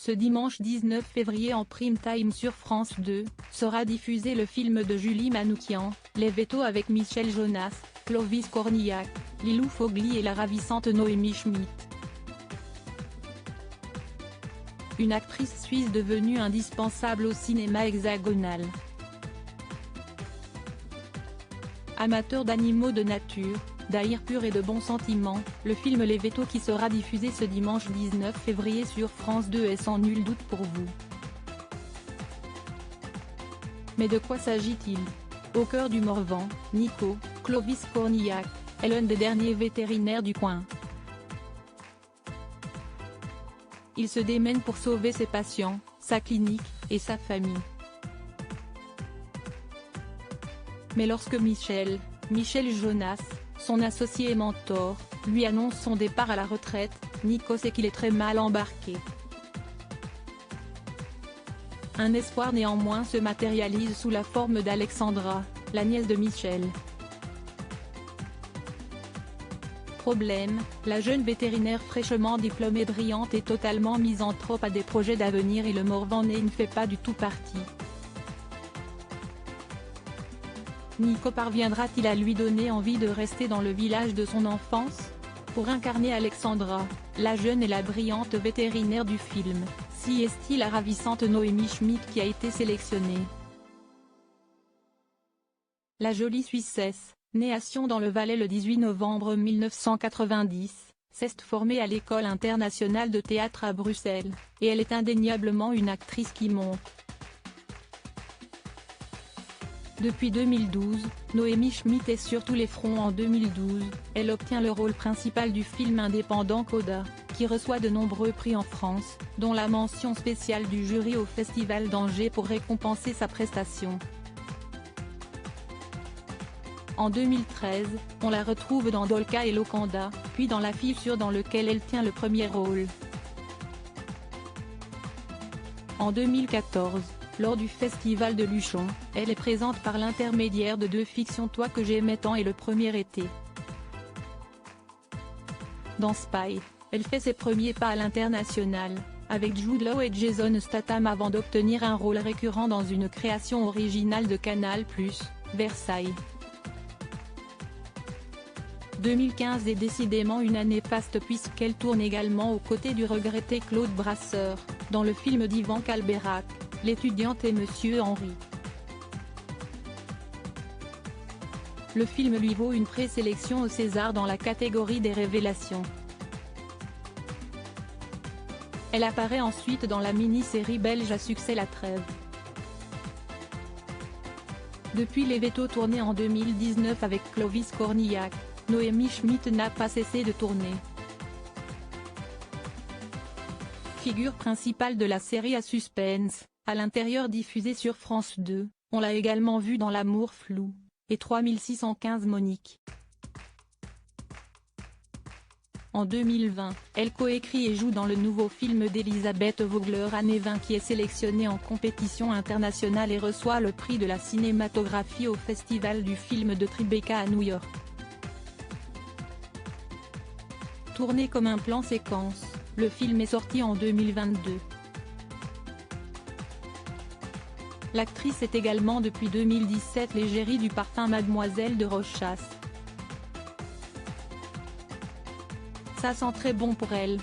Ce dimanche 19 février en prime time sur France 2, sera diffusé le film de Julie Manoukian, Les Vétos avec Michel Jonas, Clovis Cornillac, Lilou Fogli et la ravissante Noémie Schmitt. Une actrice suisse devenue indispensable au cinéma hexagonal. Amateur d'animaux de nature, d'air pur et de bons sentiments, le film Les Vétos qui sera diffusé ce dimanche 19 février sur France 2 est sans nul doute pour vous. Mais de quoi s'agit-il? Au cœur du Morvan, Nico, Clovis Cornillac, est l'un des derniers vétérinaires du coin. Il se démène pour sauver ses patients, sa clinique, et sa famille. Mais lorsque Michel Jonas, son associé et mentor, lui annonce son départ à la retraite, Nico sait qu'il est très mal embarqué. Un espoir néanmoins se matérialise sous la forme d'Alexandra, la nièce de Michel. Problème, la jeune vétérinaire fraîchement diplômée brillante et totalement misanthrope a des projets d'avenir et le Morvanais ne fait pas du tout partie. Nico parviendra-t-il à lui donner envie de rester dans le village de son enfance? Pour incarner Alexandra, la jeune et la brillante vétérinaire du film, si est-il la ravissante Noémie Schmitt qui a été sélectionnée. La jolie Suissesse, née à Sion dans le Valais le 18 novembre 1990, s'est formée à l'École internationale de théâtre à Bruxelles, et elle est indéniablement une actrice qui monte. Depuis 2012, Noémie Schmitt est sur tous les fronts. En 2012, elle obtient le rôle principal du film indépendant Coda, qui reçoit de nombreux prix en France, dont la mention spéciale du jury au Festival d'Angers pour récompenser sa prestation. En 2013, on la retrouve dans Dolka et Locanda, puis dans La Fille sûre dans lequel elle tient le premier rôle. En 2014, lors du Festival de Luchon, elle est présente par l'intermédiaire de deux fictions Toi que j'aimais tant et Le premier été. Dans Spy, elle fait ses premiers pas à l'international, avec Jude Law et Jason Statham avant d'obtenir un rôle récurrent dans une création originale de Canal+, Versailles. 2015 est décidément une année faste puisqu'elle tourne également aux côtés du regretté Claude Brasseur, dans le film d'Ivan Calberac, L'étudiante et Monsieur Henry. Le film lui vaut une présélection au César dans la catégorie des révélations. Elle apparaît ensuite dans la mini-série belge à succès La Trêve. Depuis Les Vétos tournés en 2019 avec Clovis Cornillac, Noémie Schmitt n'a pas cessé de tourner. Figure principale de la série à suspense, à l'intérieur diffusée sur France 2, on l'a également vue dans L'amour flou, et 3615 Monique. En 2020, elle coécrit et joue dans le nouveau film d'Elisabeth Vogler Année 20 qui est sélectionné en compétition internationale et reçoit le prix de la cinématographie au Festival du film de Tribeca à New York. Tourné comme un plan séquence, le film est sorti en 2022. L'actrice est également depuis 2017 l'égérie du parfum Mademoiselle de Rochas. Ça sent très bon pour elle.